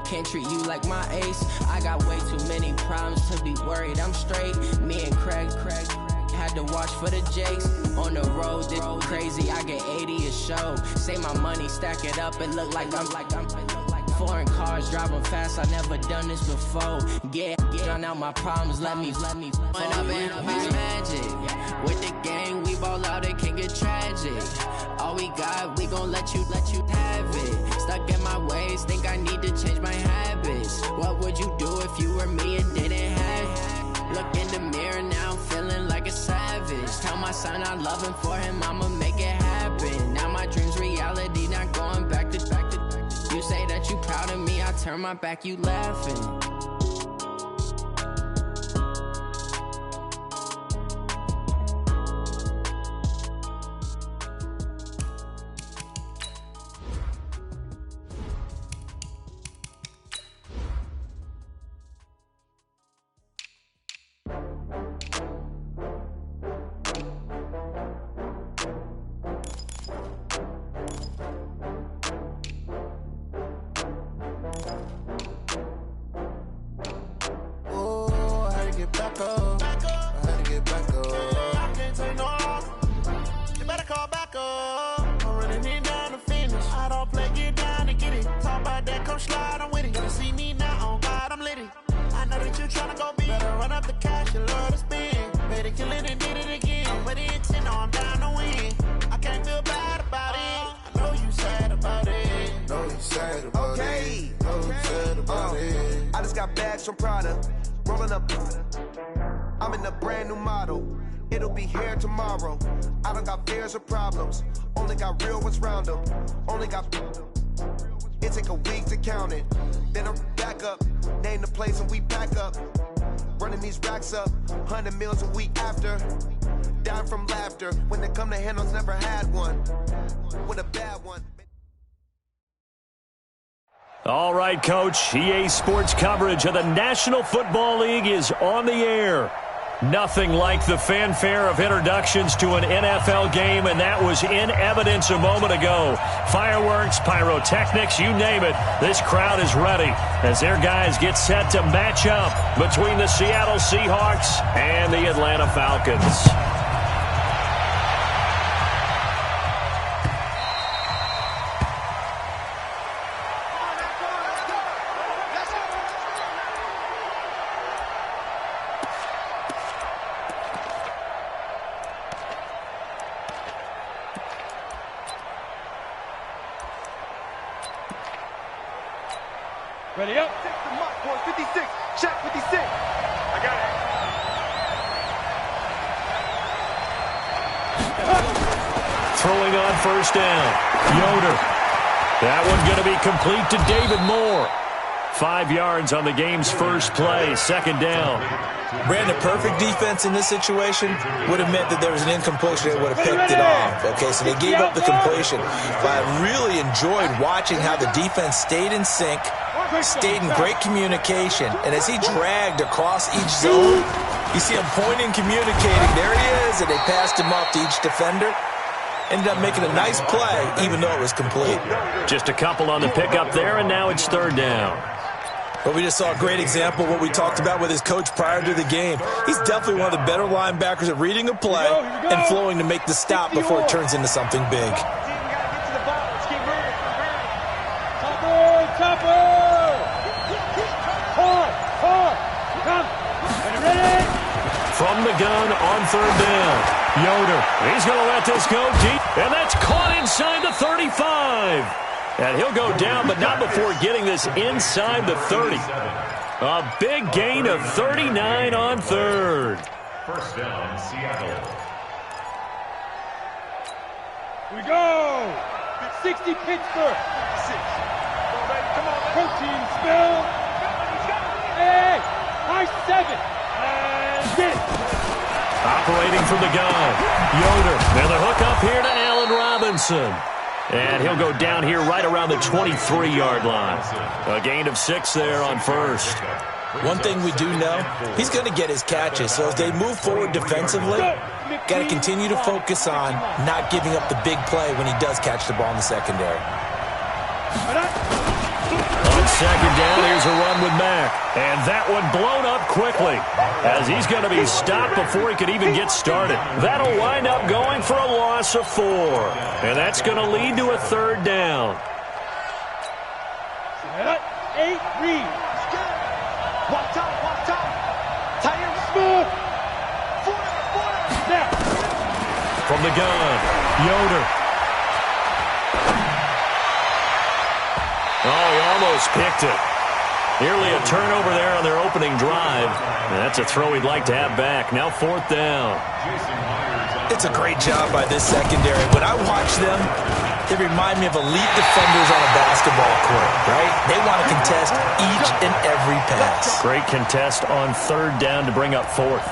can't treat you like my ace. I got way too many problems to be worried. I'm straight. Me and Craig had to watch for the Jakes. On the road, this crazy. I get 80 a show. Say my money, stack it up, and look like I'm foreign cars driving fast. I never done this before. Get drown out my problems. Let me. When up and up is magic. With the gang, we ball out. It can get tragic. All we got, we gon' let you have it. Stuck in my ways, think I need to change my habits. What would you do if you were me and didn't have it? Look in the mirror now, I'm feeling like a savage. Tell my son I love him, for him I'ma make it happen. Now my dream's reality, not going back to. You say that you proud of me, I turn my back, you laughing. I'm in a brand new model. It'll be here tomorrow. I don't got fears or problems. Only got real ones round them. Only got. It take a week to count it. Then I'm back up. Name the place and we back up. Running these racks up. 100 meals a week after. Down from laughter. When they come to handles, never had one. With a bad one. All right, Coach. EA Sports coverage of the National Football League is on the air. Nothing like the fanfare of introductions to an NFL game, and that was in evidence a moment ago. Fireworks, pyrotechnics, you name it. This crowd is ready as their guys get set to match up between the Seattle Seahawks and the Atlanta Falcons. Ready up. Take the mark, boy. 56. Check 56. I got it. Throwing on first down. Yoder. That one going to be complete to David Moore. 5 yards on the game's first play. Second down. Brandon, perfect defense in this situation would have meant that there was an incompletion that would have picked it off. Okay, so they gave up the completion. But I really enjoyed watching how the defense stayed in sync, stayed in great communication, and as he dragged across each zone, you see him pointing, communicating. There he is, and they passed him off to each defender. Ended up making a nice play, even though it was complete. Just a couple on the pickup there, and now it's third down. But we just saw a great example of what we talked about with his coach prior to the game. He's definitely one of the better linebackers at reading a play and flowing to make the stop before it turns into something big. From the gun on third down. Yoder, he's going to let this go deep, and that's caught inside the 35. And he'll go down, but not before getting this inside the 30. A big gain of 39 on third. First down, Seattle. We go. 60 Pittsburgh. 6. Come on, protein spill. Hey, high 7. And get it. Operating from the gun. Yoder. And the hook up here to Allen Robinson. And he'll go down here right around the 23-yard line. A gain of 6 there on first. One thing we do know, he's going to get his catches. So as they move forward defensively, got to continue to focus on not giving up the big play when he does catch the ball in the secondary. second down, here's a run with Mack. And that one blown up quickly as he's going to be stopped before he could even get started. That'll wind up going for a loss of 4. And that's going to lead to a third down. 8, read. Watch out, watch out. Tight end, smooth. 40. Now. From the gun, Yoder. Oh, he almost picked it. Nearly a turnover there on their opening drive. And that's a throw he'd like to have back. Now 4th down. It's a great job by this secondary. When I watch them, they remind me of elite defenders on a basketball court, right? They want to contest each and every pass. Great contest on 3rd down to bring up 4th.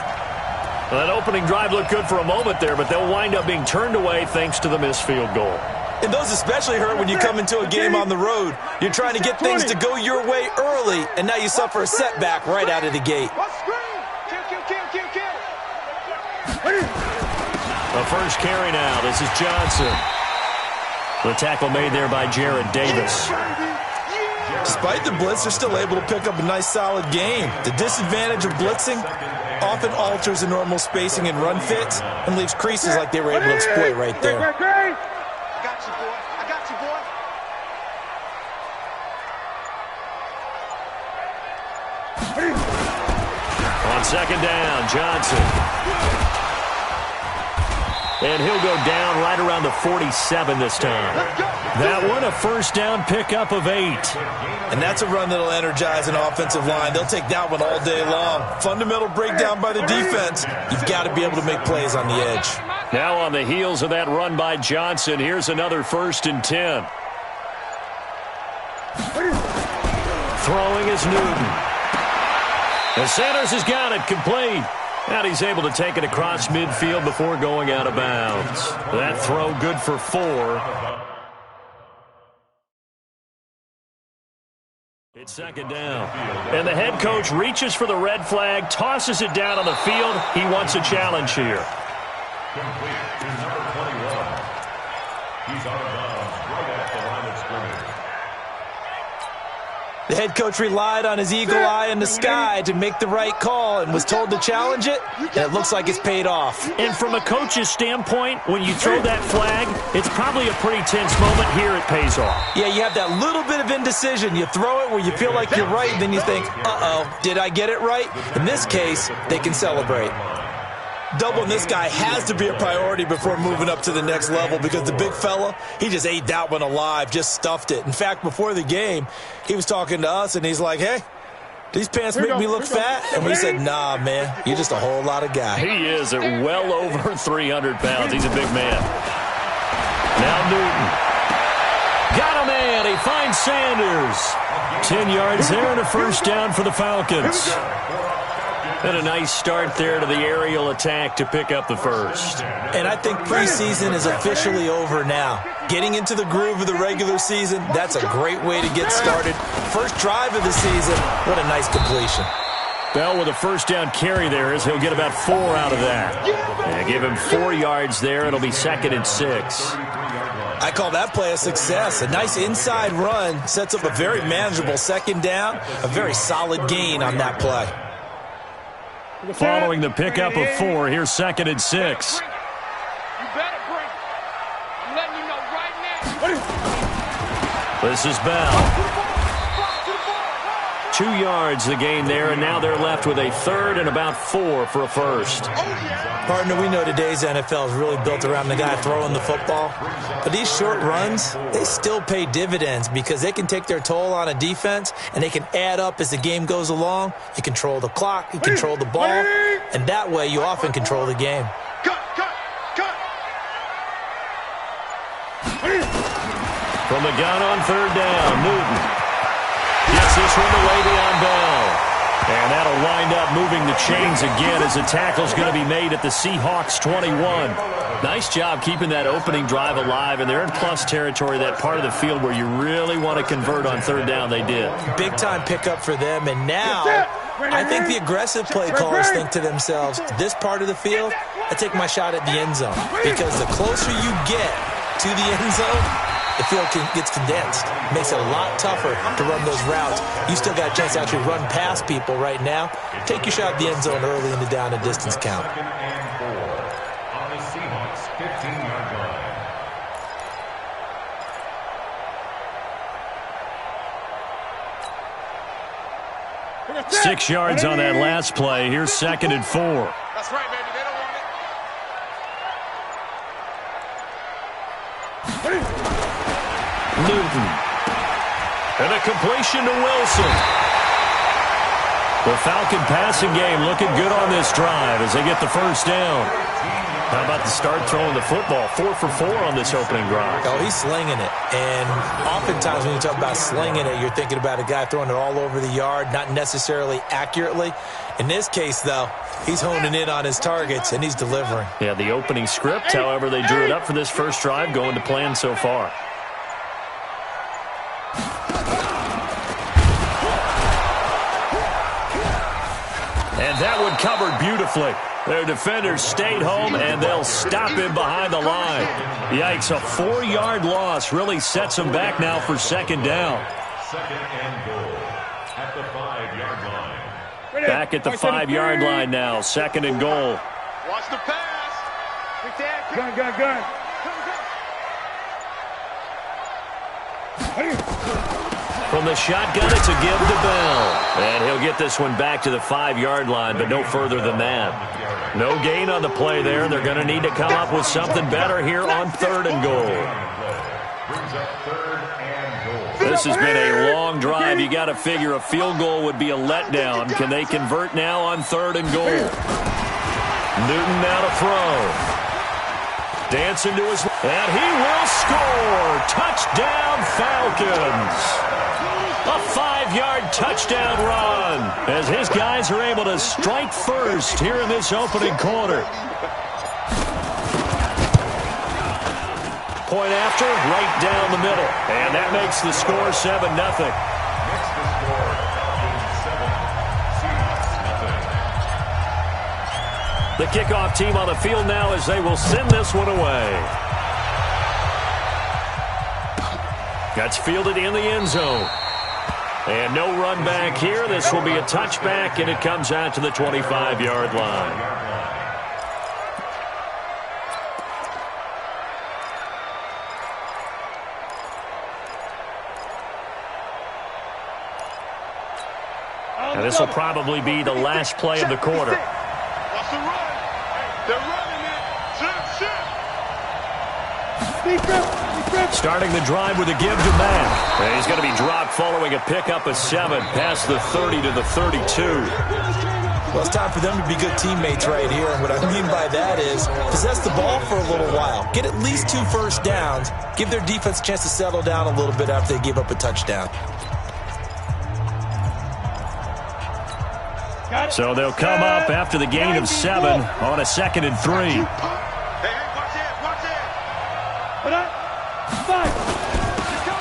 Well, that opening drive looked good for a moment there, but they'll wind up being turned away thanks to the missed field goal. And those especially hurt when you come into a game on the road. You're trying to get things to go your way early, and now you suffer a setback right out of the gate. The first carry now. This is Johnson. The tackle made there by Jared Davis. Despite the blitz, they're still able to pick up a nice, solid game. The disadvantage of blitzing often alters the normal spacing and run fits and leaves creases like they were able to exploit right there. I got you, boy. I got you, boy. On second down, Johnson. And he'll go down right around the 47 this time. That one, a first down pickup of 8. And that's a run that'll energize an offensive line. They'll take that one all day long. Fundamental breakdown by the defense. You've got to be able to make plays on the edge. Now on the heels of that run by Johnson, here's another 1st and 10. Throwing is Newton. And Sanders has got it complete. And he's able to take it across midfield before going out of bounds. That throw good for 4. It's second down. And the head coach reaches for the red flag, tosses it down on the field. He wants a challenge here. Complete to number 21. He's out of bounds right at the line of scrimmage. The head coach relied on his eagle eye in the sky to make the right call and was told to challenge it, and it looks like it's paid off. And from a coach's standpoint, when you throw that flag, it's probably a pretty tense moment. Here it pays off. Yeah, you have that little bit of indecision. You throw it where you feel like you're right, then you think, uh-oh, did I get it right? In this case, they can celebrate. Doubling this guy has to be a priority before moving up to the next level because the big fella, he just ate that one alive, just stuffed it. In fact, before the game, he was talking to us, and he's like, hey, these pants make me look fat? And we said, nah, man, you're just a whole lot of guy. He is at well over 300 pounds. He's a big man. Now Newton. Got a man. He finds Sanders. 10 yards there and a first down for the Falcons. And a nice start there to the aerial attack to pick up the first. And I think preseason is officially over now. Getting into the groove of the regular season, that's a great way to get started. First drive of the season, what a nice completion. Bell with a first down carry there as he'll get about 4 out of that. And give him 4 yards there. It'll be 2nd and 6. I call that play a success. A nice inside run sets up a very manageable second down, a very solid gain on that play. Following the pickup of 4, here's 2nd and 6. You better bring it. I'm letting you know right now. This is Bell. 2 yards the gain there, and now they're left with a 3rd and about 4 for a first. Partner, we know today's NFL is really built around the guy throwing the football. But these short runs, they still pay dividends because they can take their toll on a defense, and they can add up as the game goes along. You control the clock, you control the ball, and that way you often control the game. From the gun on 3rd down, Newton gets this one away beyond Bell. And that'll wind up moving the chains again as the tackle's going to be made at the Seahawks 21. Nice job keeping that opening drive alive, and they're in plus territory, that part of the field where you really want to convert on 3rd down. They did. Big-time pickup for them, and now I think the aggressive play callers think to themselves, this part of the field, I take my shot at the end zone, because the closer you get to the end zone, the field gets condensed. It makes it a lot tougher to run those routes. You still got a chance to actually run past people right now. Take your shot at the end zone early in the down and distance count. 2nd and 4 on the Seahawks 15-yard line. 6 yards on that last play. Here's 2nd and 4. That's right, baby. They don't want it. Newton. And a completion to Wilson. The Falcon passing game looking good on this drive as they get the first down. How about the start throwing the football? 4 for 4 on this opening drive. Oh, he's slinging it. And oftentimes when you talk about slinging it, you're thinking about a guy throwing it all over the yard, not necessarily accurately. In this case, though, he's honing in on his targets, and he's delivering. Yeah, the opening script, however, they drew it up for this first drive, going to plan so far. And that one covered beautifully. Their defenders stayed home, and they'll stop him behind the line. Yikes, a 4-yard loss really sets them back now for 2nd down. 2nd and goal at the 5-yard line. Back at the 5-yard line now, 2nd and goal. Watch the pass. Gun. From the shotgun, it's a give to Bell. And he'll get this one back to the 5-yard line, but no further than that. No gain on the play there. They're going to need to come up with something better here on 3rd and goal. Brings up 3rd and goal. This has been a long drive. You got to figure a field goal would be a letdown. Can they convert now on 3rd and goal? Newton now to throw. Dancing to his... And he will score! Touchdown, Falcons! A 5-yard touchdown run as his guys are able to strike first here in this opening quarter. Point after, right down the middle. And that makes the score 7-0. Makes the score Falcons 7, Seahawks 0. The kickoff team on the field now as they will send this one away. That's fielded in the end zone. And no run back here. This will be a touchback, and it comes out to the 25-yard line. And this will probably be the last play of the quarter. Watch the run. They're running it. Chip. Starting the drive with a give to Mack. And he's going to be dropped following a pickup of 7 past the 30 to the 32. Well, it's time for them to be good teammates right here. And what I mean by that is possess the ball for a little while. Get at least 2 first downs. Give their defense a chance to settle down a little bit after they give up a touchdown. So they'll come up after the gain of 7 on a 2nd and 3.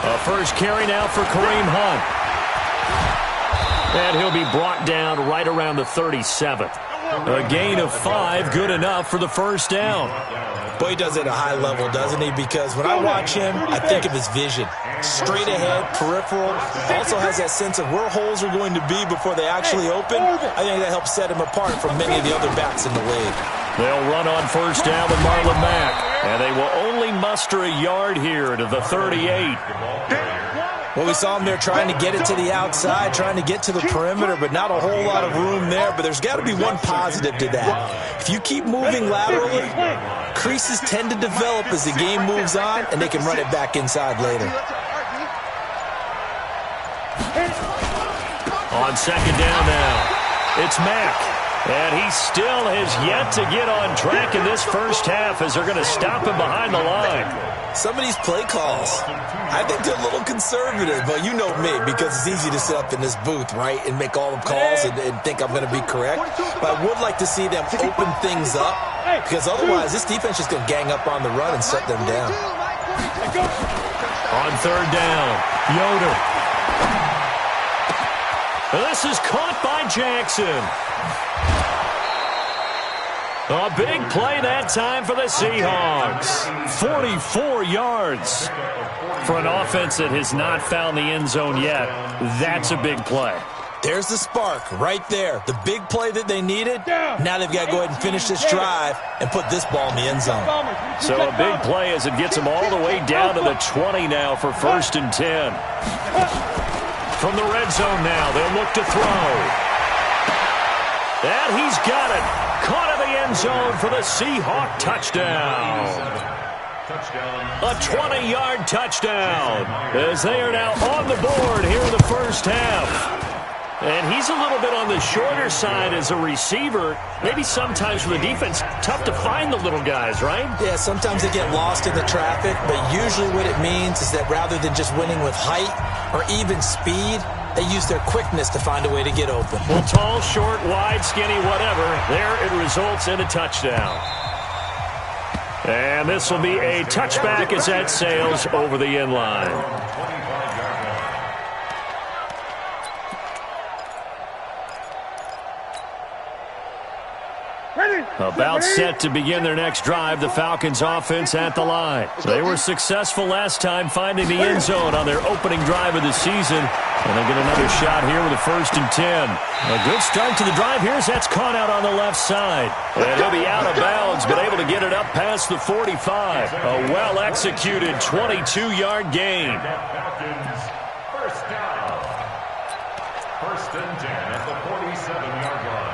A first carry now for Kareem Hunt. And he'll be brought down right around the 37th. A gain of 5, good enough for the first down. Boy, he does it at a high level, doesn't he? Because when I watch him, I think of his vision. Straight ahead, peripheral. Also has that sense of where holes are going to be before they actually open. I think that helps set him apart from many of the other backs in the league. They'll run on first down with Marlon Mack. And they will only muster a yard here to the 38. Well, we saw him there trying to get it to the outside, trying to get to the perimeter, but not a whole lot of room there. But there's got to be one positive to that. If you keep moving laterally, creases tend to develop as the game moves on, and they can run it back inside later. On second down now, it's Mack. And he still has yet to get on track in this first half as they're going to stop him behind the line. Some of these play calls, I think they're a little conservative, but you know me, because it's easy to sit up in this booth, right, and make all the calls and think I'm going to be correct. But I would like to see them open things up, because otherwise this defense is going to gang up on the run and shut them down. On third down, Yoder. This is caught by Jackson. A big play that time for the Seahawks. 44 yards. For an offense that has not found the end zone yet, that's a big play. There's the spark right there. The big play that they needed. Now they've got to go ahead and finish this drive and put this ball in the end zone. So a big play as it gets them all the way down to the 20 now for 1st and 10. From the red zone now, they'll look to throw. And he's got it. Caught in the end zone for the Seahawk touchdown. A 20-yard touchdown as they are now on the board here in the first half. And he's a little bit on the shorter side as a receiver. Maybe sometimes for the defense, tough to find the little guys, right? Yeah, sometimes they get lost in the traffic, but usually what it means is that rather than just winning with height or even speed, they use their quickness to find a way to get open. Well, tall, short, wide, skinny, whatever, there it results in a touchdown. And this will be a touchback as that sails over the end line. About set to begin their next drive, the Falcons offense at the line. They were successful last time finding the end zone on their opening drive of the season. And they get another shot here with a 1st and 10. A good start to the drive here as that's caught out on the left side. And he'll be out of bounds, but able to get it up past the 45. A well-executed 22-yard gain. First down. 1st and 10 at the 47-yard line.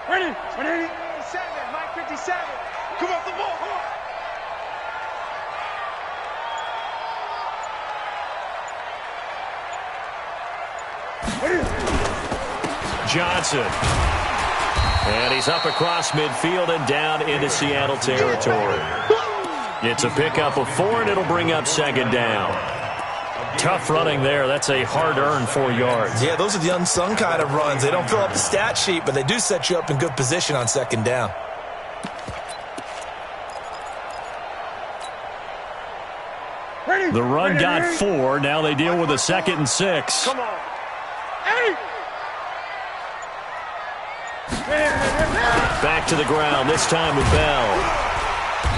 Ready? 57, Mike 57. Come off the ball. Johnson. And he's up across midfield and down into Seattle territory. It's a pickup of 4, and it'll bring up 2nd down. Tough running there. That's a hard-earned 4 yards. Yeah, those are the unsung kind of runs. They don't fill up the stat sheet, but they do set you up in good position on 2nd down. The run got 4. Now they deal with a 2nd and 6. Come on. Hey! Back to the ground, this time with Bell.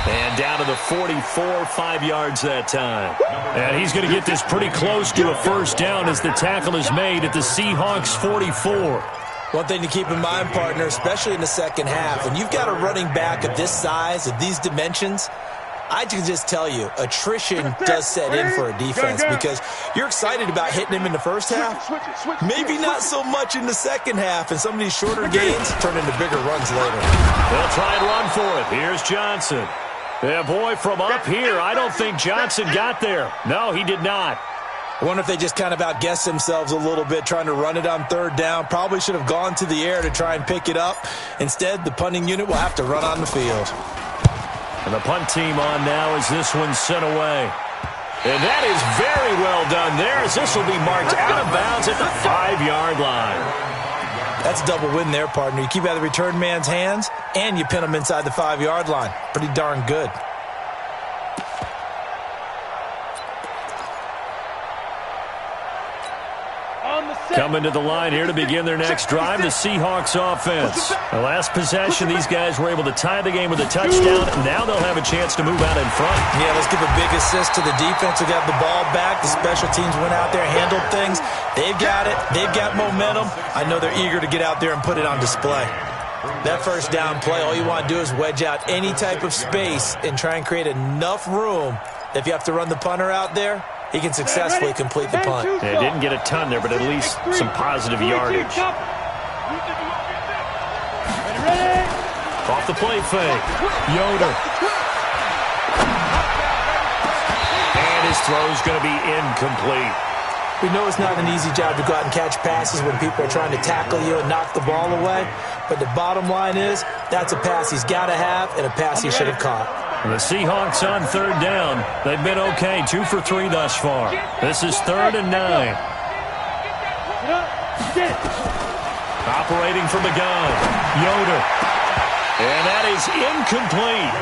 And down to the 44, 5 yards that time. And he's going to get this pretty close to a 1st down as the tackle is made at the Seahawks 44. One thing to keep in mind, partner, especially in the 2nd half, when you've got a running back of this size, of these dimensions, I can just tell you, attrition does set in for a defense because you're excited about hitting him in the 1st half. Maybe not so much in the 2nd half, and some of these shorter gains turn into bigger runs later. They'll try and run for it. Here's Johnson. Yeah, boy, from up here, I don't think Johnson got there. No, he did not. I wonder if they just kind of outguessed themselves a little bit trying to run it on 3rd down. Probably should have gone to the air to try and pick it up. Instead, the punting unit will have to run on the field. And the punt team on now as this one's sent away. And that is very well done there as this will be marked out of bounds at the 5-yard line. That's a double win there, partner. You keep out of the return man's hands, and you pin him inside the 5-yard line. Pretty darn good. Coming to the line here to begin their next drive, the Seahawks offense. The last possession, these guys were able to tie the game with a touchdown. Now they'll have a chance to move out in front. Yeah, let's give a big assist to the defense who got the ball back. The special teams went out there, handled things. They've got it. They've got momentum. I know they're eager to get out there and put it on display. That 1st down play, all you want to do is wedge out any type of space and try and create enough room. If you have to run the punter out there, he can successfully complete the punt. Yeah, didn't get a ton there, but at least some positive yardage. Off the play fake. Yoder. And his throw's going to be incomplete. We know it's not an easy job to go out and catch passes when people are trying to tackle you and knock the ball away. But the bottom line is, that's a pass he's got to have and a pass he should have caught. The Seahawks on 3rd down. They've been okay, 2 for 3 thus far. This is 3rd and 9. Operating from the gun, Yoder. And that is incomplete.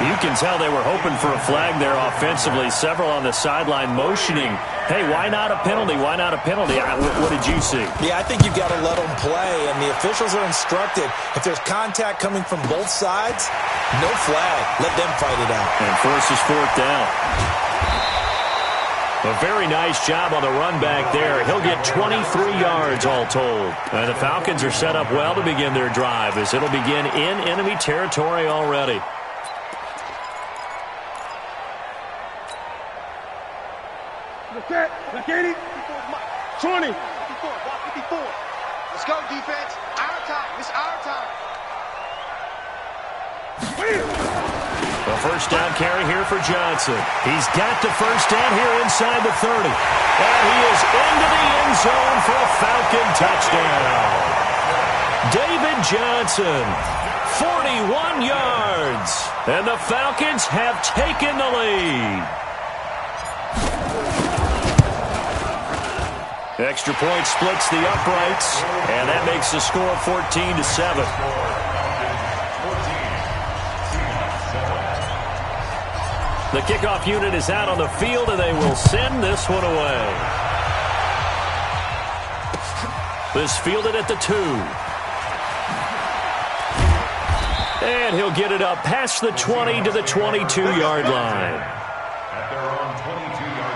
You can tell they were hoping for a flag there offensively. Several on the sideline motioning, hey, why not a penalty? Why not a penalty? What did you see? Yeah, I think you've got to let them play, and the officials are instructed, if there's contact coming from both sides, no flag. Let them fight it out. And forces fourth down. A very nice job on the run back there. He'll get 23 yards all told. And the Falcons are set up well to begin their drive as it'll begin in enemy territory already. Look at it. 20. 54. Block 54. Let's go, defense. Our time. It's our time. A first down carry here for Johnson. He's got the first down here inside the 30. And he is into the end zone for a Falcon touchdown. David Johnson, 41 yards. And the Falcons have taken the lead. Extra point splits the uprights, and that makes the score 14-7. The kickoff unit is out on the field, and they will send this one away. This fielded at the 2. And he'll get it up past the 20 to the 22-yard line. At their own 22-yard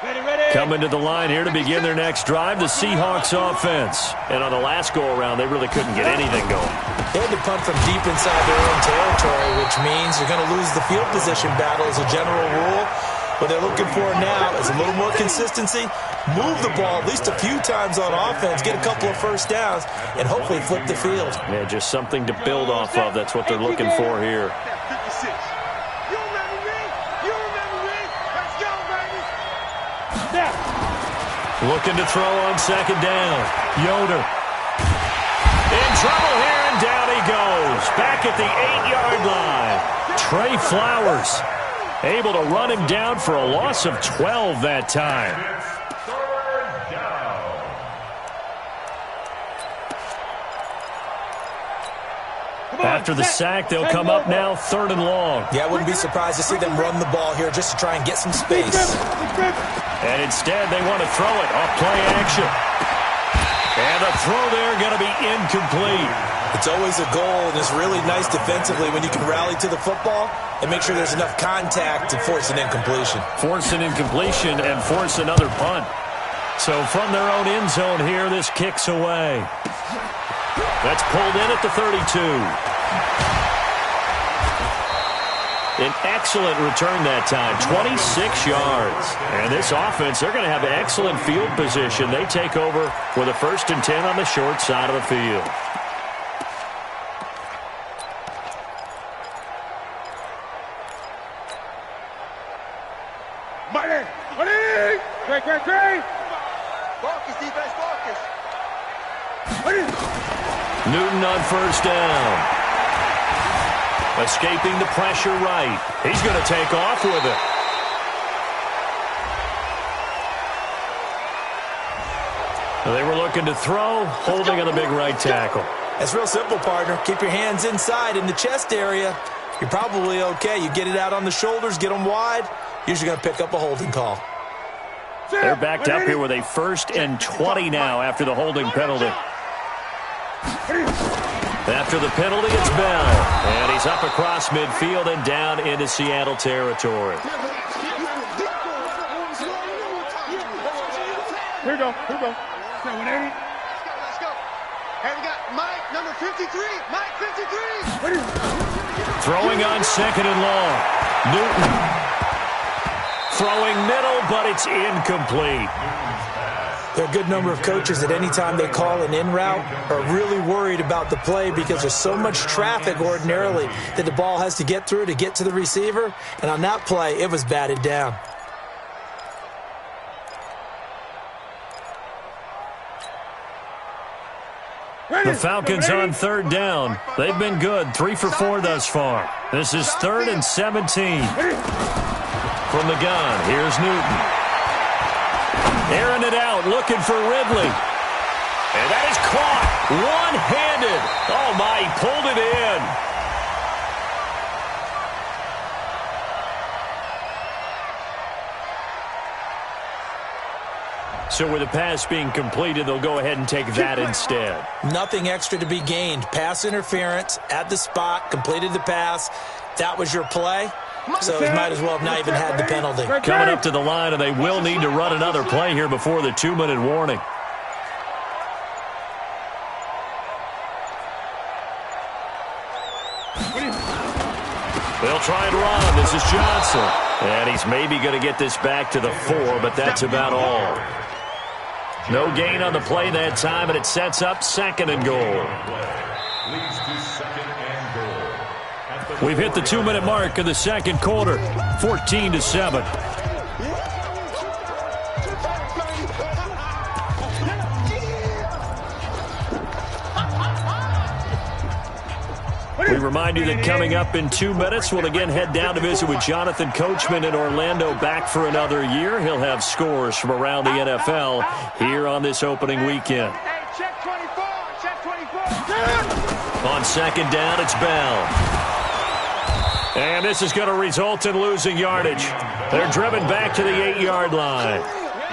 line. Coming to the line here to begin their next drive, the Seahawks offense. And on the last go-around, they really couldn't get anything going. They had to punt from deep inside their own territory, which means you're going to lose the field position battle as a general rule. What they're looking for now is a little more consistency, move the ball at least a few times on offense, get a couple of first downs, and hopefully flip the field. Yeah, just something to build off of. That's what they're looking for here. Looking to throw on second down. Yoder in trouble here, and down he goes. Back at the 8-yard line. Trey Flowers able to run him down for a loss of 12 that time. Third down. After the sack, they'll come up now 3rd and long. Yeah, I wouldn't be surprised to see them run the ball here just to try and get some space. And instead, they want to throw it off play action. And the throw there going to be incomplete. It's always a goal, and it's really nice defensively when you can rally to the football and make sure there's enough contact to force an incompletion. Force an incompletion and force another punt. So from their own end zone here, this kicks away. That's pulled in at the 32. An excellent return that time, 26 yards. And this offense, they're going to have excellent field position. They take over with a 1st and 10 on the short side of the field. Great. Focus, defense, focus. Newton on first down. Escaping the pressure right. He's going to take off with it. They were looking to throw, holding on the big right tackle. That's real simple, partner. Keep your hands inside in the chest area. You're probably okay. You get it out on the shoulders, get them wide. Usually going to pick up a holding call. They're backed up here with a 1st and 20 now after the holding penalty. After the penalty, it's Bell. And he's up across midfield and down into Seattle territory. Here we go. 180. Let's go. Hey, we got Mike, number 53. Mike, 53. Throwing on 2nd and long. Newton. Throwing middle, but it's incomplete. There are a good number of coaches that any time they call an in route are really worried about the play because there's so much traffic ordinarily that the ball has to get through to get to the receiver. And on that play, it was batted down. The Falcons on 3rd down. They've been good, 3 for 4 thus far. This is 3rd and 17. From the gun, here's Newton. Airing it out, looking for Ridley. And that is caught one-handed. Oh, my, he pulled it in. So with the pass being completed, they'll go ahead and take that instead. Nothing extra to be gained. Pass interference at the spot, completed the pass. That was your play. So he might as well have not even had the penalty. Coming up to the line, and they will need to run another play here before the 2-minute warning. They'll try and run. This is Johnson. And he's maybe going to get this back to the 4, but that's about all. No gain on the play that time, and it sets up 2nd and goal. We've hit the 2-minute mark of the second quarter, 14-7. We remind you that coming up in 2 minutes, we'll again head down to visit with Jonathan Coachman in Orlando, back for another year. He'll have scores from around the NFL here on this opening weekend. Check 24, check 24. On 2nd down, it's Bell. And this is going to result in losing yardage. They're driven back to the 8-yard line.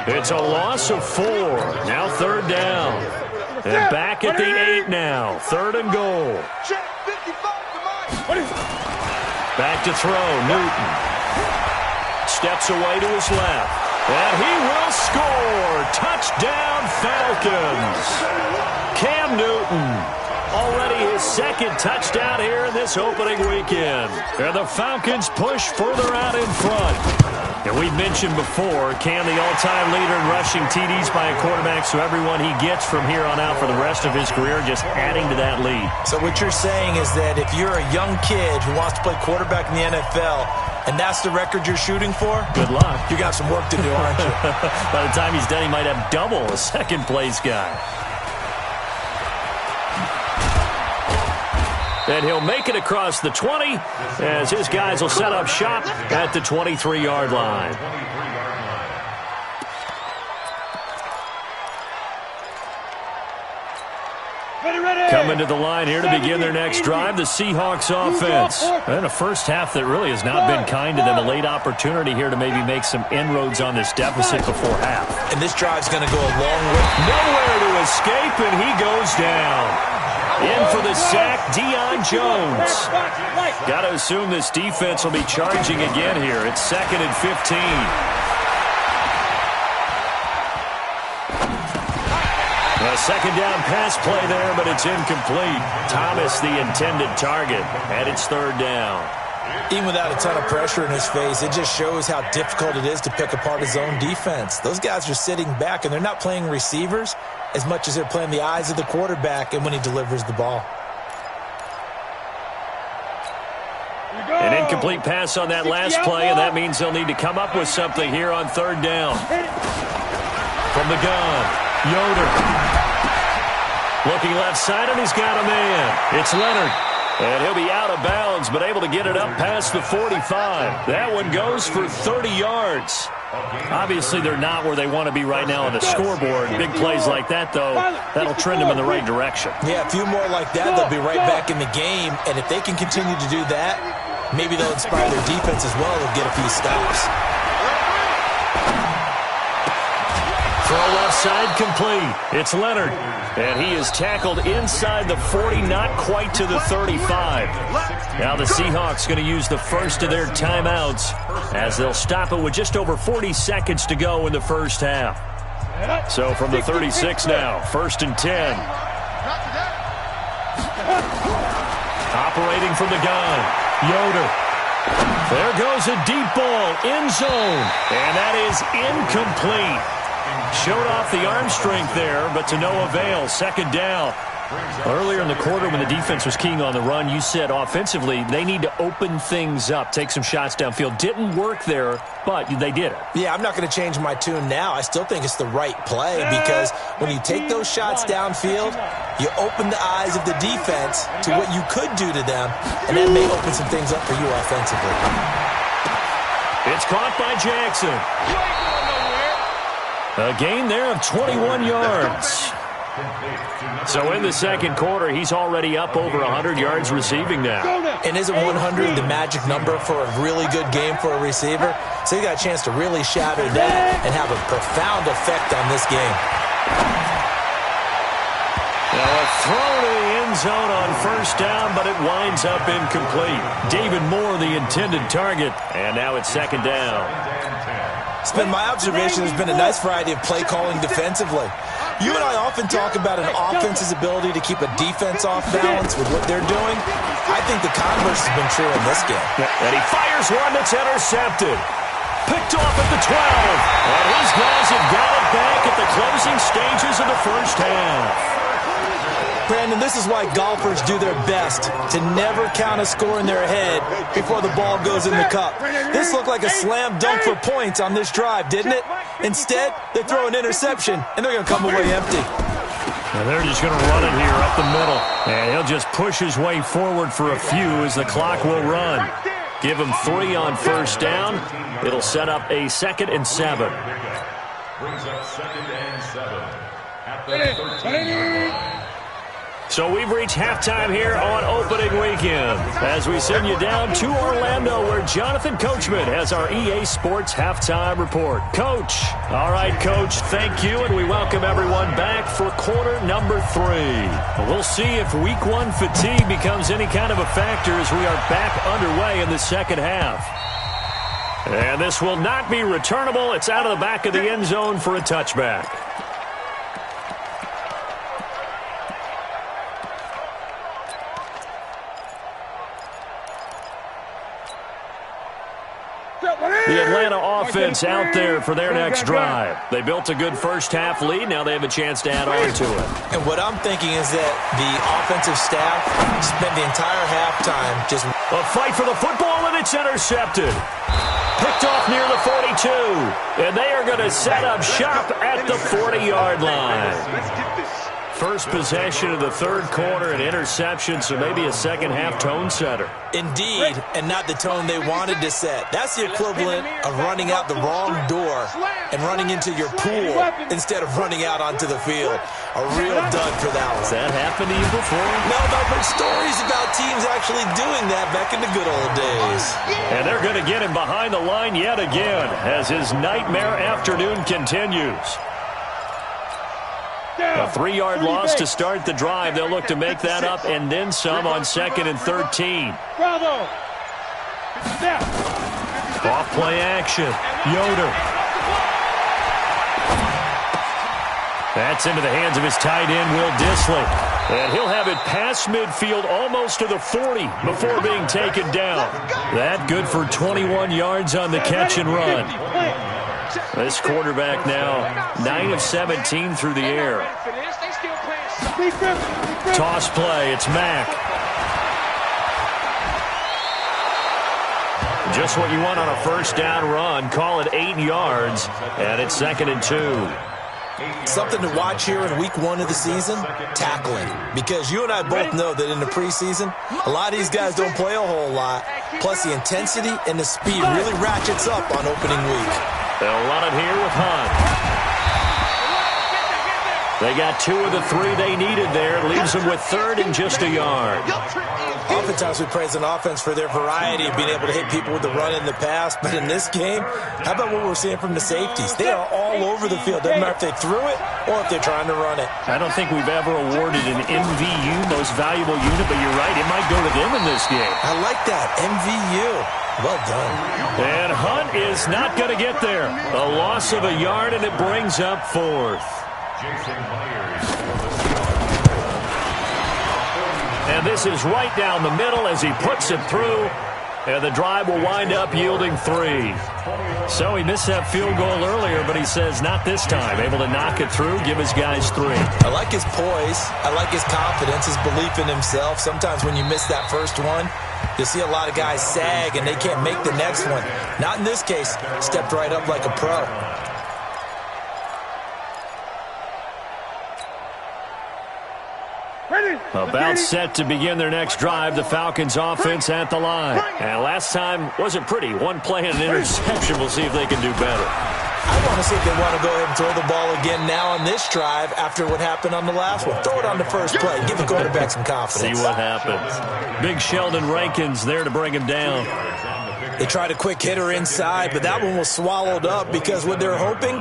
It's a loss of 4. Now 3rd down. And back at the 8 now. 3rd and goal. Back to throw, Newton. Steps away to his left. And he will score. Touchdown, Falcons. Cam Newton. Already his 2nd touchdown here in this opening weekend. And the Falcons push further out in front. And we've mentioned before, Cam, the all-time leader in rushing TDs by a quarterback, so everyone he gets from here on out for the rest of his career just adding to that lead. So what you're saying is that if you're a young kid who wants to play quarterback in the NFL, and that's the record you're shooting for, good luck. You got some work to do, aren't you? By the time he's done, he might have double a second-place guy. And he'll make it across the 20 as his guys will set up shop at the 23-yard line. Coming to the line here to begin their next drive, the Seahawks offense. And a first half that really has not been kind to them. A late opportunity here to maybe make some inroads on this deficit before half. And this drive's going to go a long way. Nowhere to escape, and he goes down. In for the sack, Deion Jones. Got to assume this defense will be charging again here. It's 2nd and 15. A 2nd down pass play there, but it's incomplete. Thomas, the intended target, and it's 3rd down. Even without a ton of pressure in his face, it just shows how difficult it is to pick apart his own defense. Those guys are sitting back, and they're not playing receivers as much as they're playing the eyes of the quarterback and when he delivers the ball. An incomplete pass on that last play, and that means they'll need to come up with something here on 3rd down. From the gun, Yoder. Looking left side, and he's got a man. It's Leonard. And he'll be out of bounds, but able to get it up past the 45. That one goes for 30 yards. Obviously, they're not where they want to be right now on the scoreboard. Big plays like that, though, that'll trend them in the right direction. Yeah, a few more like that, they'll be right back in the game. And if they can continue to do that, maybe they'll inspire their defense as well. They'll get a few stops. Throw left side complete. It's Leonard. And he is tackled inside the 40, not quite to the 35. Now the Seahawks going to use the first of their timeouts as they'll stop it with just over 40 seconds to go in the first half. So from the 36 now, 1st and 10. Operating from the gun, Yoder. There goes a deep ball, end zone, and that is incomplete. Showed off the arm strength there, but to no avail. 2nd down. Earlier in the quarter when the defense was keying on the run, you said offensively they need to open things up, take some shots downfield. Didn't work there, but they did it. Yeah, I'm not going to change my tune now. I still think it's the right play because when you take those shots downfield, you open the eyes of the defense to what you could do to them, and that may open some things up for you offensively. It's caught by Jackson. A gain there of 21 yards. So in the second quarter, he's already up over 100 yards receiving now. And isn't 100 the magic number for a really good game for a receiver? So he got a chance to really shatter that and have a profound effect on this game. Now a throw to the end zone on first down, but it winds up incomplete. David Moore, the intended target, and now it's second down. It's been my observation there's been a nice variety of play calling defensively. You and I often talk about an offense's ability to keep a defense off balance with what they're doing. I think the converse has been true in this game. And he fires one that's intercepted. Picked off at the 12. And his guys have got it back at the closing stages of the first half. Brandon, this is why golfers do their best to never count a score in their head before the ball goes in the cup. This looked like a slam dunk for points on this drive, didn't it? Instead, they throw an interception, and they're going to come away empty. And they're just going to run it here up the middle. And he'll just push his way forward for a few as the clock will run. Give him 3 on first down. It'll set up a 2nd and 7. Brings up 2nd and 7 at the 13-yard line. So we've reached halftime here on opening weekend as we send you down to Orlando where Jonathan Coachman has our EA Sports halftime report. Coach. All right, Coach, thank you, and we welcome everyone back for quarter number 3. We'll see if week 1 fatigue becomes any kind of a factor as we are back underway in the second half. And this will not be returnable. It's out of the back of the end zone for a touchback. The Atlanta offense out there for their next drive. They built a good first-half lead. Now they have a chance to add on to it. And what I'm thinking is that the offensive staff spent the entire halftime just... A fight for the football, and it's intercepted. Picked off near the 42. And they are going to set up shop at the 40-yard line. Let's get this. First possession of the third quarter, an interception, so maybe a second-half tone setter. Indeed, and not the tone they wanted to set. That's the equivalent of running out the wrong door and running into your pool instead of running out onto the field. A real dud for that one. Has that happened to you before? No, but I've heard stories about teams actually doing that back in the good old days. And they're going to get him behind the line yet again as his nightmare afternoon continues. A 3-yard loss to start the drive. They'll look to make that up and then some on 2nd and 13. Off play action. Yoder. That's into the hands of his tight end, Will Dissly. And he'll have it past midfield almost to the 40 before being taken down. That good for 21 yards on the catch and run. This quarterback now 9 of 17 through the air. Toss play, it's Mack. Just what you want on a first down run. Call it 8 yards, and it's 2nd and 2. Something to watch here in week 1 of the season, tackling. Because you and I both know that in the preseason, a lot of these guys don't play a whole lot. Plus the intensity and the speed really ratchets up on opening week. They'll run it here with Hunt. They got 2 of the 3 they needed there. Leaves them with 3rd and just a yard. Oftentimes we praise an offense for their variety of being able to hit people with the run in the pass. But in this game, how about what we're seeing from the safeties? They are all over the field. Doesn't matter if they threw it or if they're trying to run it. I don't think we've ever awarded an MVU, most valuable unit, but you're right. It might go to them in this game. I like that. MVU. Well done. And Hunt is not going to get there. A loss of a yard, and it brings up 4th. And this is right down the middle as he puts it through. And the drive will wind up yielding 3. So he missed that field goal earlier, but he says not this time. Able to knock it through, give his guys 3. I like his poise. I like his confidence, his belief in himself. Sometimes when you miss that first one, you'll see a lot of guys sag and they can't make the next one. Not in this case. Stepped right up like a pro. About set to begin their next drive, the Falcons offense at the line. And last time wasn't pretty. 1 play and an interception. We'll see if they can do better. I want to see if they want to go ahead and throw the ball again now on this drive after what happened on the last one. Throw it on the first play. Give the quarterback some confidence. See what happens. Big Sheldon Rankins there to bring him down. They tried a quick hitter inside, but that one was swallowed up because what they're hoping,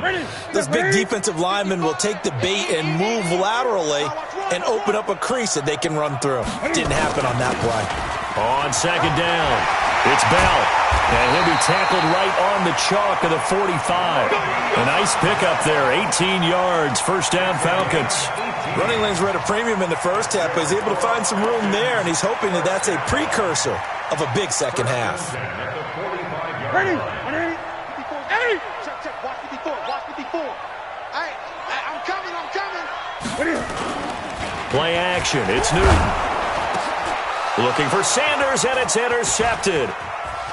this big defensive lineman will take the bait and move laterally and open up a crease that they can run through. Didn't happen on that play. On second down, it's Bell. And he'll be tackled right on the chalk of the 45. A nice pickup there, 18 yards, first down Falcons. Running lanes were at a premium in the first half, but he's able to find some room there, and he's hoping that that's a precursor of a big second half. Ready? 180. 54. Hey! Check. Watch 54. Watch 54. Hey, I'm coming. Ready? Play action. It's Newton. Looking for Sanders, and it's intercepted.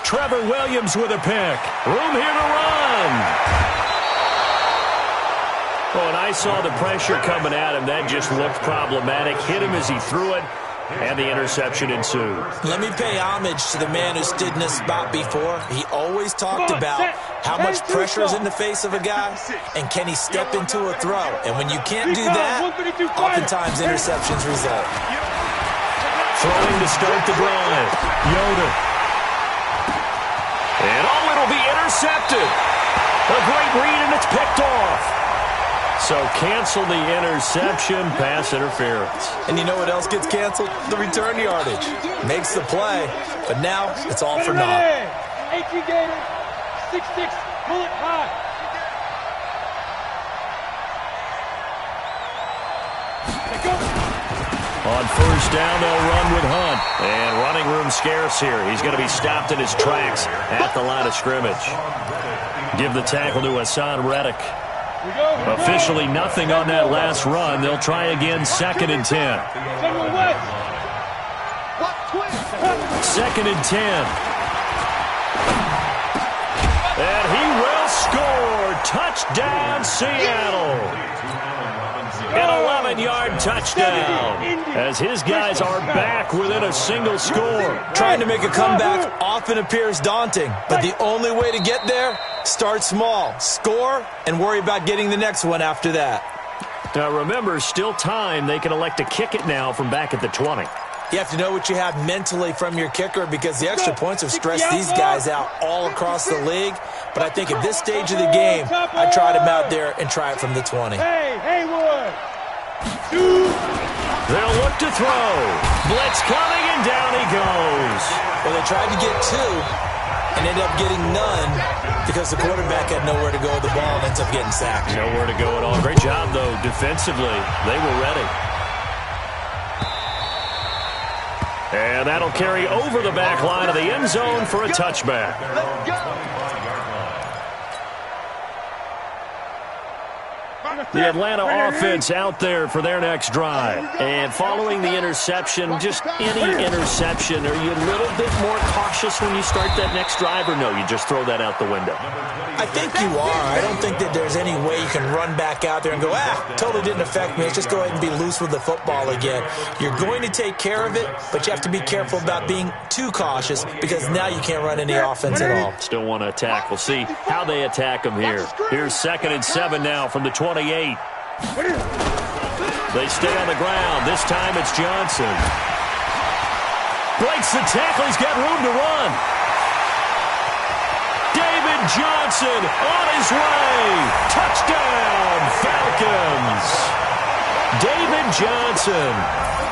Trevor Williams with a pick. Room here to run. Oh, and I saw the pressure coming at him. That just looked problematic. Hit him as he threw it. And the interception ensued. Let me pay homage to the man who stood in this spot before. He always talked about how much pressure is in the face of a guy, and can he step into a throw. And when you can't do that, oftentimes interceptions result. Throwing to start the drive. Yoder. And it'll be intercepted. A great read, and it's picked off. So cancel the interception, pass interference. And you know what else gets canceled? The return yardage. Makes the play, but now it's all for naught. 18 Gators, 6'6", bullet high. On first down, they'll run with Hunt. And running room scarce here. He's going to be stopped in his tracks at the line of scrimmage. Give the tackle to Hassan Reddick. Officially nothing on that last run. They'll try again, 2nd and 10. 2nd and 10. And he will score. Touchdown, Seattle. An 11-yard touchdown as his guys are back within a single score. Trying to make a comeback often appears daunting, but the only way to get there, start small, score, and worry about getting the next one after that. Now remember, still time. They can elect to kick it now from back at the 20. You have to know what you have mentally from your kicker because the extra points have stressed these guys out all across the league. But I think at this stage of the game, I tried him out there and try it from the 20. Hey, Haywood. They'll look to throw. Blitz coming, and down he goes. Well, they tried to get 2 and ended up getting none because the quarterback had nowhere to go with the ball and ends up getting sacked. Nowhere to go at all. Great job, though, defensively. They were ready. And that'll carry over the back line of the end zone for a touchback. The Atlanta offense out there for their next drive. And following the interception, just any interception, are you a little bit more cautious when you start that next drive, or no, you just throw that out the window? I think you are. I don't think that there's any way you can run back out there and go, totally didn't affect me. Let's just go ahead and be loose with the football again. You're going to take care of it, but you have to be careful about being too cautious because now you can't run any offense at all. Still want to attack. We'll see how they attack them here. Here's 2nd and 7 now from the 28. They stay on the ground. This time it's Johnson. Breaks the tackle. He's got room to run. David Johnson on his way. Touchdown, Falcons. David Johnson.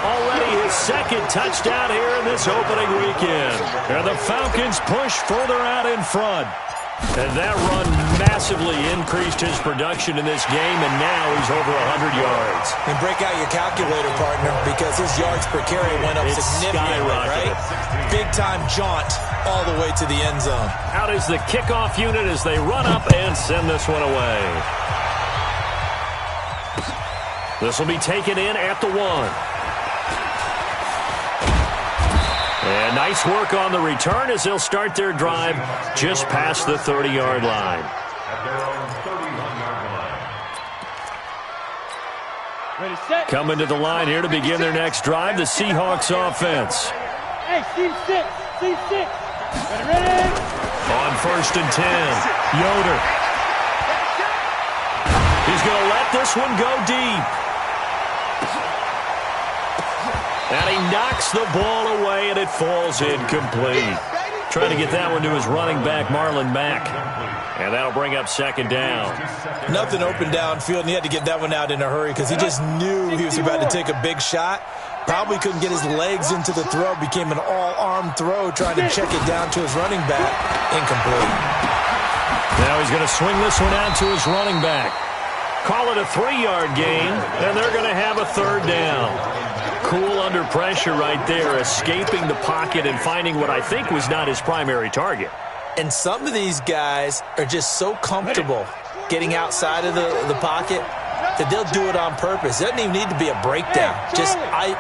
Already his 2nd touchdown here in this opening weekend. And the Falcons push further out in front. And that run massively increased his production in this game, and now he's over 100 yards. And break out your calculator, partner, because his yards per carry went up significantly, right? Big-time jaunt all the way to the end zone. Out is the kickoff unit as they run up and send this one away. This will be taken in at the 1. And nice work on the return as they'll start their drive just past the 30-yard line. Coming to the line here to begin their next drive, the Seahawks offense. Hey, Team 6. Ready. On 1st and 10, Yoder. going to let this one go deep. And he knocks the ball away, and it falls incomplete. Trying to get that one to his running back, Marlon Mack. And that'll bring up second down. Nothing open downfield, and he had to get that one out in a hurry because he just knew he was about to take a big shot. Probably couldn't get his legs into the throw. Became an all-arm throw, trying to check it down to his running back. Incomplete. Now he's going to swing this one out to his running back. Call it a 3-yard gain, and they're going to have a third down. Cool under pressure right there, escaping the pocket and finding what I think was not his primary target. And some of these guys are just so comfortable getting outside of the pocket that they'll do it on purpose. It doesn't even need to be a breakdown.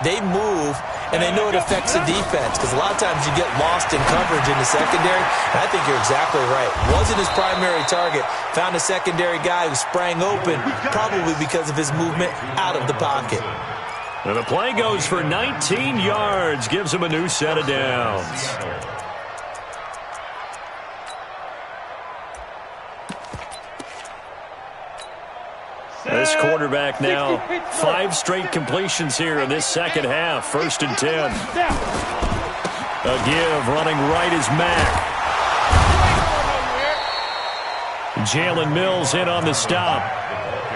They move, and they know it affects the defense because a lot of times you get lost in coverage in the secondary, and I think you're exactly right. Wasn't his primary target. Found a secondary guy who sprang open, probably because of his movement out of the pocket. And the play goes for 19 yards, gives him a new set of downs. This quarterback now 5 straight completions here in this second half. 1st and 10. A give, running right is Mack. Jalen Mills in on the stop.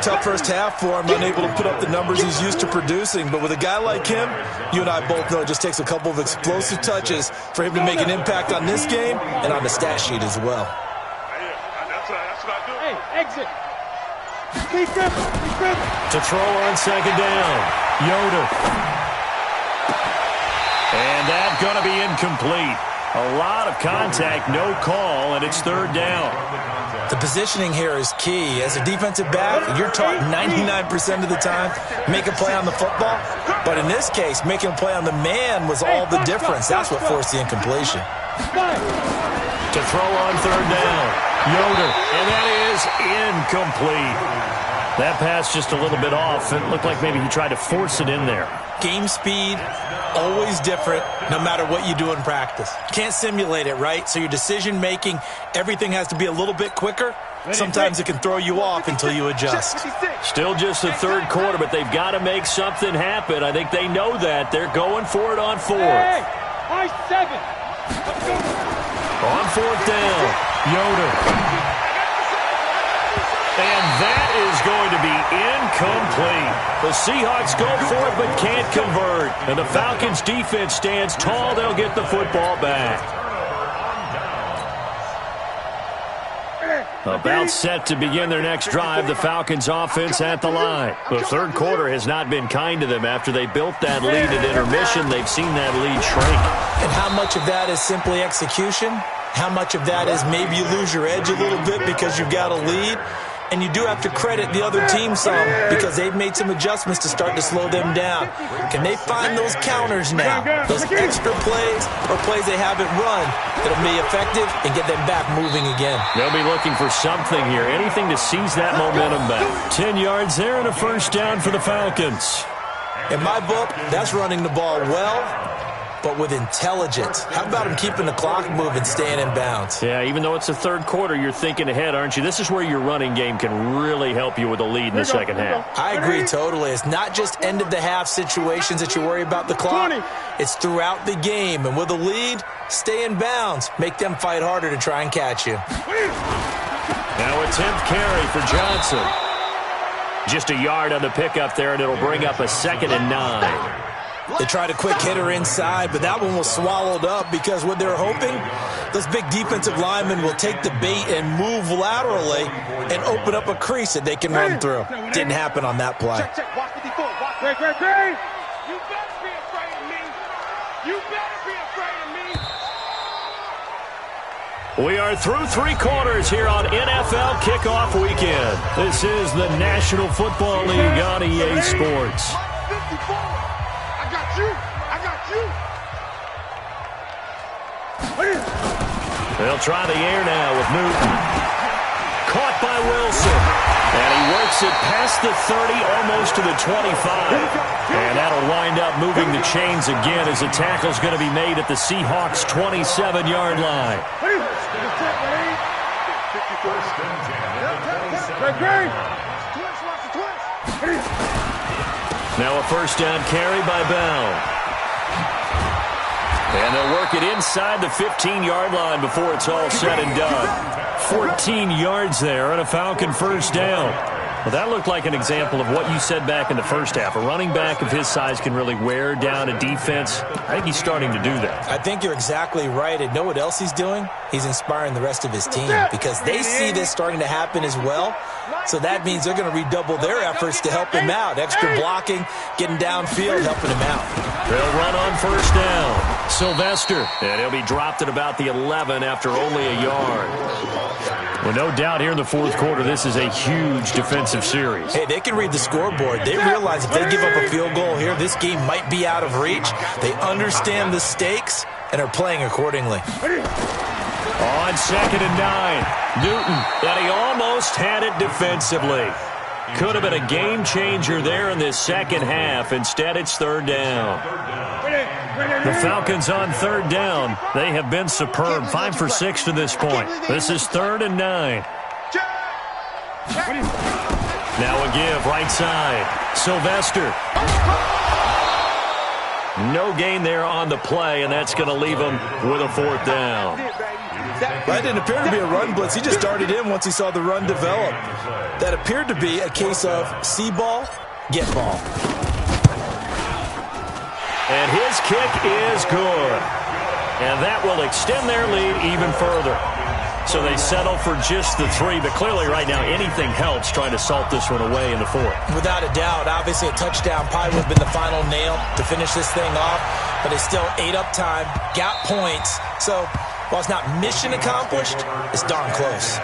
Tough first half for him, unable to put up the numbers he's used to producing. But with a guy like him, you and I both know it just takes a couple of explosive touches for him to make an impact on this game and on the stat sheet as well. That's what I do. Hey, exit. To throw on second down. Yoder. And that's going to be incomplete. A lot of contact, no call, and it's third down. The positioning here is key. As a defensive back, you're taught 99% of the time, make a play on the football. But in this case, making a play on the man was all the difference. That's what forced the incompletion. To throw on third down. Yoder, and that is incomplete. That pass just a little bit off. It looked like maybe he tried to force it in there. Game speed, always different, no matter what you do in practice. Can't simulate it, right? So your decision-making, everything has to be a little bit quicker. Sometimes it can throw you off until you adjust. Still just the third quarter, but they've got to make something happen. I think they know that. They're going for it on 4th. Hey, 7. On 4th down, Yoder. And that is going to be incomplete. The Seahawks go for it but can't convert. And the Falcons' defense stands tall. They'll get the football back. About set to begin their next drive, the Falcons' offense at the line. The third quarter has not been kind to them. After they built that lead at intermission, they've seen that lead shrink. And how much of that is simply execution? How much of that is maybe you lose your edge a little bit because you've got a lead? And you do have to credit the other team some because they've made some adjustments to start to slow them down. Can they find those counters now? Those extra plays or plays they haven't run that'll be effective and get them back moving again. They'll be looking for something here, anything to seize that momentum back. 10 yards there and a first down for the Falcons. In my book, that's running the ball well, but with intelligence. How about him keeping the clock moving, staying in bounds? Yeah, even though it's the third quarter, you're thinking ahead, aren't you? This is where your running game can really help you with a lead in the second half. I agree totally. It's not just end-of-the-half situations that you worry about the clock. It's throughout the game. And with a lead, stay in bounds. Make them fight harder to try and catch you. Now a 10th carry for Johnson. Just a yard on the pickup there, and it'll bring up a 2nd and 9. They tried a quick hitter inside, but that one was swallowed up because what they're hoping, those big defensive linemen will take the bait and move laterally and open up a crease that they can run through. Didn't happen on that play. Watch 54. Great. You better be afraid of me. You better be afraid of me. We are through 3 quarters here on NFL Kickoff Weekend. This is the National Football League on EA Sports. I got you. They'll try the air now with Newton. Caught by Wilson. And he works it past the 30, almost to the 25. And that'll wind up moving the chains again as the tackle's going to be made at the Seahawks' 27-yard line. Now a first down carry by Bell. And they'll work it inside the 15-yard line before it's all said and done. 14 yards there and a Falcon first down. Well, that looked like an example of what you said back in the first half. A running back of his size can really wear down a defense. I think he's starting to do that. I think you're exactly right. And know what else he's doing? He's inspiring the rest of his team because they see this starting to happen as well. So that means they're going to redouble their efforts to help him out. Extra blocking, getting downfield, helping him out. They'll run on first down. Sylvester. And he'll be dropped at about the 11 after only a yard. Well, no doubt here in the fourth quarter, this is a huge defensive series. Hey, they can read the scoreboard. They realize if they give up a field goal here, this game might be out of reach. They understand the stakes and are playing accordingly. On 2nd and 9, Newton, and he almost had it defensively. Could have been a game changer there in this second half. Instead, it's third down. The Falcons on third down. They have been superb, 5 for 6 to this point. This is 3rd and 9. Now a give, right side. Sylvester. No gain there on the play, and that's going to leave him with a fourth down. That didn't appear to be a run blitz. He just darted in once he saw the run develop. That appeared to be a case of see ball, get ball. And his kick is good. And that will extend their lead even further. So they settle for just the 3, but clearly right now anything helps trying to salt this one away in the 4th. Without a doubt, obviously a touchdown probably would have been the final nail to finish this thing off, but it's still ate up time, got points. So while it's not mission accomplished, it's darn close.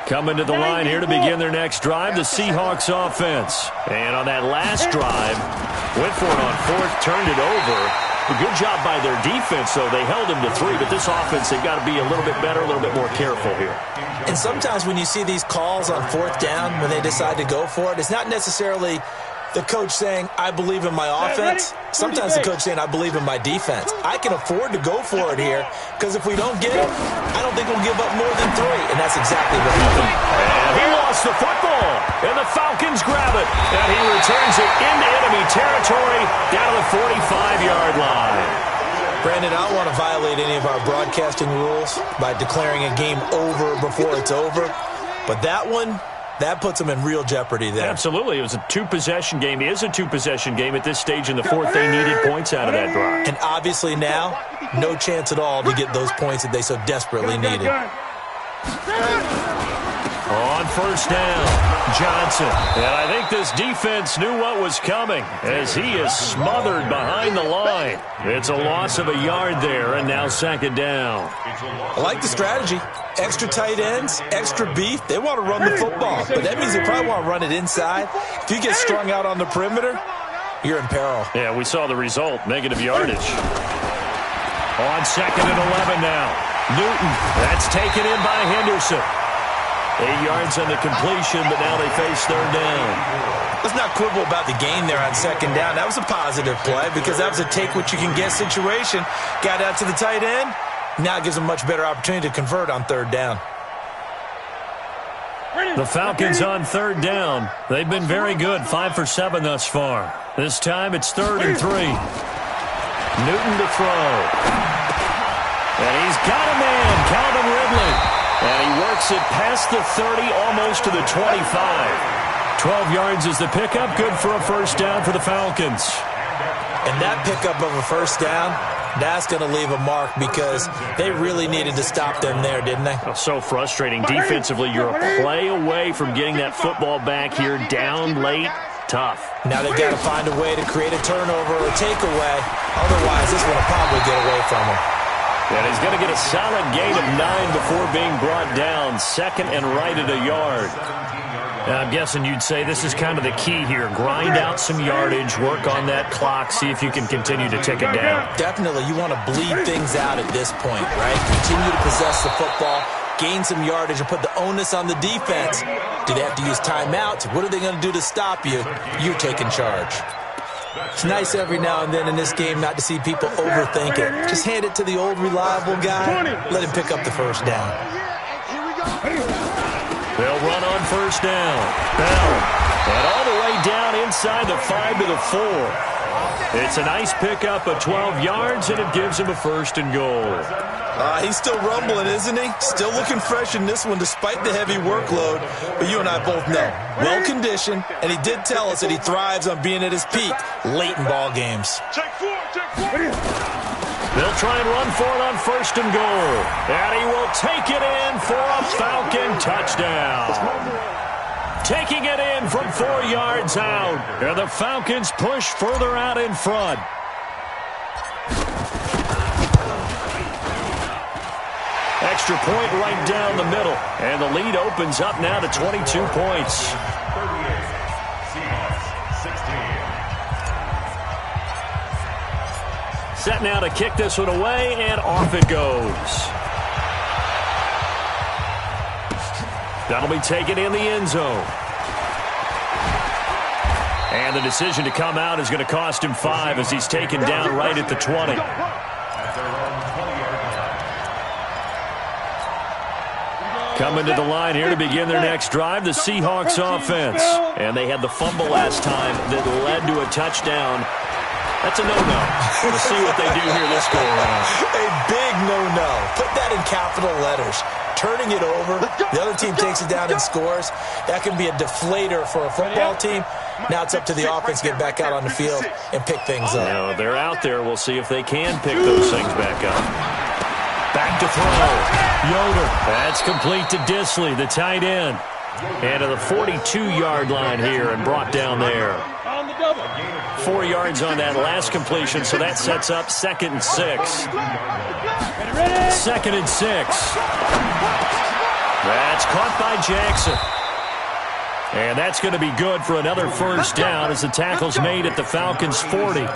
Coming to the line here to begin their next drive, the Seahawks offense. And on that last drive, went for it on 4th, turned it over. A good job by their defense, though. They held him to 3, but this offense, they've got to be a little bit better, a little bit more careful here. And sometimes when you see these calls on 4th down, when they decide to go for it, it's not necessarily the coach saying, I believe in my offense. Sometimes the coach saying, I believe in my defense. I can afford to go for it here because if we don't get it, I don't think we'll give up more than 3. And that's exactly what happened. And he lost the football. And the Falcons grab it. And he returns it into enemy territory down to the 45-yard line. Brandon, I don't want to violate any of our broadcasting rules by declaring a game over before it's over. But that one, that puts them in real jeopardy there. Absolutely. It was a 2-possession game. It is a 2-possession game at this stage in the 4th. They needed points out of that drive. And obviously now, no chance at all to get those points that they so desperately needed. On first down, Johnson. And I think this defense knew what was coming as he is smothered behind the line. It's a loss of a yard there, and now 2nd down. I like the strategy. Extra tight ends, extra beef. They want to run the football, but that means they probably want to run it inside. If you get strung out on the perimeter, you're in peril. Yeah, we saw the result, negative yardage. On 2nd and 11 now. Newton, that's taken in by Henderson. 8 yards on the completion, but now they face 3rd down. Let's not quibble about the gain there on 2nd down. That was a positive play because that was a take-what-you-can-get situation. Got out to the tight end. Now it gives them a much better opportunity to convert on 3rd down. The Falcons on 3rd down. They've been very good, 5 for 7 thus far. This time it's 3rd and 3. Newton to throw. And he's got a man, Calvin Ridley. And he works it past the 30, almost to the 25. 12 yards is the pickup, good for a first down for the Falcons. And that pickup of a first down, that's going to leave a mark because they really needed to stop them there, didn't they? Oh, so frustrating. Defensively, you're a play away from getting that football back here down late. Tough. Now they've got to find a way to create a turnover or takeaway. Otherwise, this one will probably get away from them. And he's going to get a solid gain of 9 before being brought down. 2nd and right at a yard. I'm guessing you'd say this is kind of the key here. Grind out some yardage, work on that clock, see if you can continue to tick it down. Definitely. You want to bleed things out at this point, right? Continue to possess the football, gain some yardage, and put the onus on the defense. Do they have to use timeouts? What are they going to do to stop you? You're taking charge. It's nice every now and then in this game not to see people overthink it. Just hand it to the old reliable guy. Let him pick up the first down. They'll run on first down. Bell. And all the way down inside the 5 to the 4. It's a nice pickup of 12 yards, and it gives him a first and goal. He's still rumbling, isn't he? Still looking fresh in this one despite the heavy workload. But you and I both know, well-conditioned, and he did tell us that he thrives on being at his peak late in ball games. They'll try and run for it on first and goal. And he will take it in for a Falcon touchdown. Taking it in from 4 yards out. And the Falcons push further out in front. Extra point right down the middle. And the lead opens up now to 22 points. 38. Seahawks 16. Set now to kick this one away, and off it goes. That'll be taken in the end zone. And the decision to come out is going to cost him 5 as he's taken down right at the 20. Coming to the line here to begin their next drive, the Seahawks offense. And they had the fumble last time that led to a touchdown. That's a no-no. We'll see what they do here this go around. A big no-no. Put that in capital letters. Turning it over, the other team takes it down and scores. That can be a deflator for a football team. Now it's up to the offense to get back out on the field and pick things up. Now they're out there. We'll see if they can pick those things back up. Back to throw. Yoder. That's complete to Disley, the tight end. And to the 42-yard line here and brought down there. 4 yards on that last completion, so that sets up 2nd and 6. 2nd and 6. That's caught by Jackson. And that's going to be good for another first down as the tackle's made at the Falcons' 40.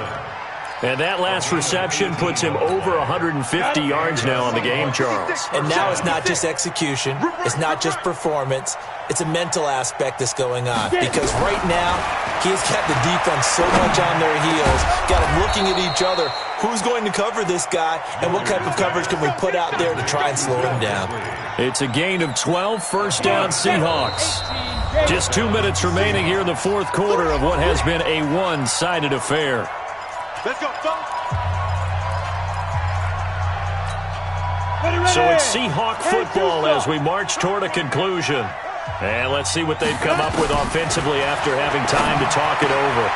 And that last reception puts him over 150 yards now on the game, Charles. And now it's not just execution. It's not just performance. It's a mental aspect that's going on. Because right now, he's got the defense so much on their heels, got them looking at each other. Who's going to cover this guy, and what type of coverage can we put out there to try and slow him down? It's a gain of 12, first down Seahawks. Just 2 minutes remaining here in the fourth quarter of what has been a one-sided affair. Let's go, So it's Seahawk football as we march toward a conclusion. And let's see what they've come up with offensively after having time to talk it over.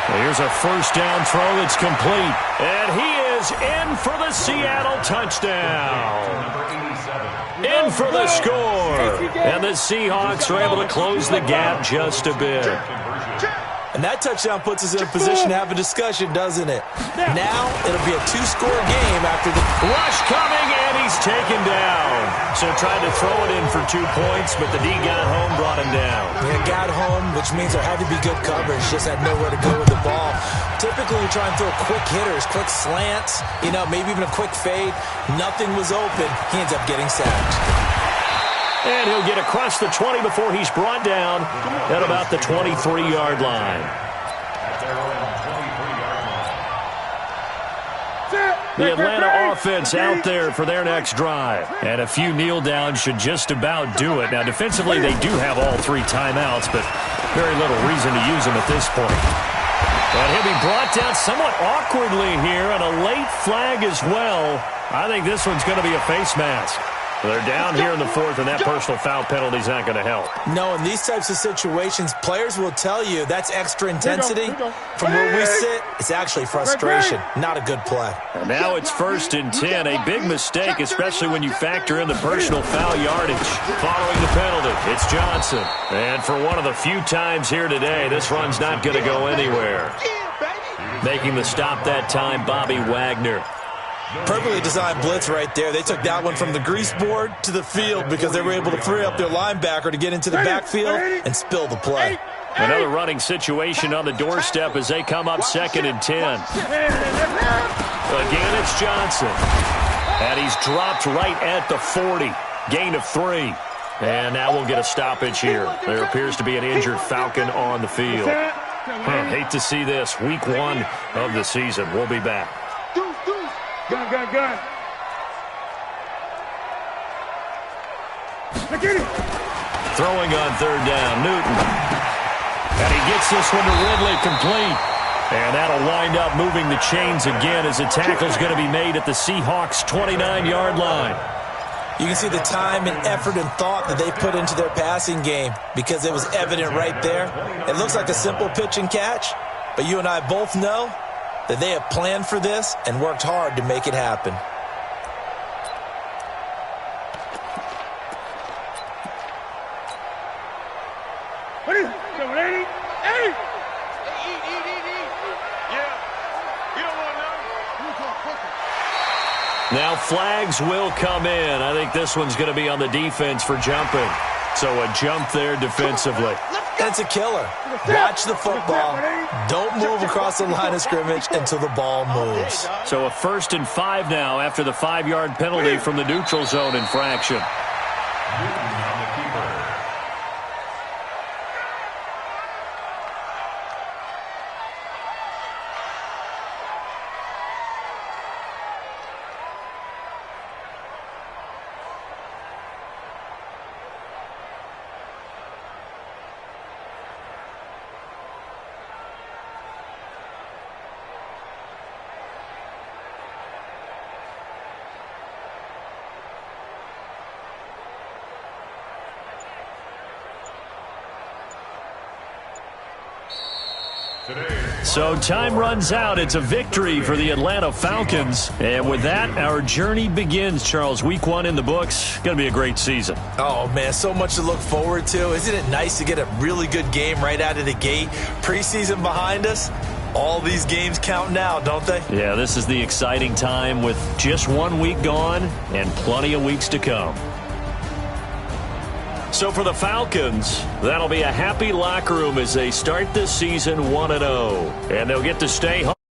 Well, here's a first down throw that's complete. And he is in for the Seattle touchdown. In for the score. And the Seahawks are able to close the gap just a bit. And that touchdown puts us in a position to have a discussion, doesn't it? Now it'll be a 2-score game after the rush coming, and he's taken down. So tried to throw it in for 2 points, but the D got home, brought him down. Yeah, got home, which means there had to be good coverage. Just had nowhere to go with the ball. Typically, you try and throw quick hitters, quick slants, maybe even a quick fade. Nothing was open. He ends up getting sacked. And he'll get across the 20 before he's brought down at about the 23-yard line. The Atlanta offense out there for their next drive. And a few kneel downs should just about do it. Now, defensively, they do have all 3 timeouts, but very little reason to use them at this point. And he'll be brought down somewhat awkwardly here, and a late flag as well. I think this one's going to be a face mask. They're down here in the fourth, and that personal foul penalty is not going to help. No, in these types of situations, players will tell you that's extra intensity. From where we sit, it's actually frustration, not a good play. And now it's 1st and 10, a big mistake, especially when you factor in the personal foul yardage. Following the penalty, it's Johnson. And for one of the few times here today, this run's not going to go anywhere. Making the stop that time, Bobby Wagner. Perfectly designed blitz right there. They took that one from the grease board to the field because they were able to free up their linebacker to get into the backfield and spill the play. Another running situation on the doorstep as they come up 2nd and 10. Again, it's Johnson. And he's dropped right at the 40. Gain of 3. And now we'll get a stoppage here. There appears to be an injured Falcon on the field. Hate to see this. Week 1 of the season. We'll be back. Gun. Throwing on third down, Newton. And he gets this one to Ridley, complete. And that'll wind up moving the chains again as a tackle's going to be made at the Seahawks' 29-yard line. You can see the time and effort and thought that they put into their passing game because it was evident right there. It looks like a simple pitch and catch, but you and I both know that they have planned for this and worked hard to make it happen. What is it? Eddie! Yeah. You don't want to know. Now flags will come in. I think this one's going to be on the defense for jumping. So a jump there defensively. It's a killer. Watch the football. Don't move across the line of scrimmage until the ball moves. So a 1st and 5 now after the 5-yard penalty from the neutral zone infraction. So time runs out. It's a victory for the Atlanta Falcons. And with that, our journey begins, Charles. Week 1 in the books. Going to be a great season. Oh, man, so much to look forward to. Isn't it nice to get a really good game right out of the gate? Preseason behind us. All these games count now, don't they? Yeah, this is the exciting time with just 1 week gone and plenty of weeks to come. So for the Falcons, that'll be a happy locker room as they start this season 1-0. And they'll get to stay home.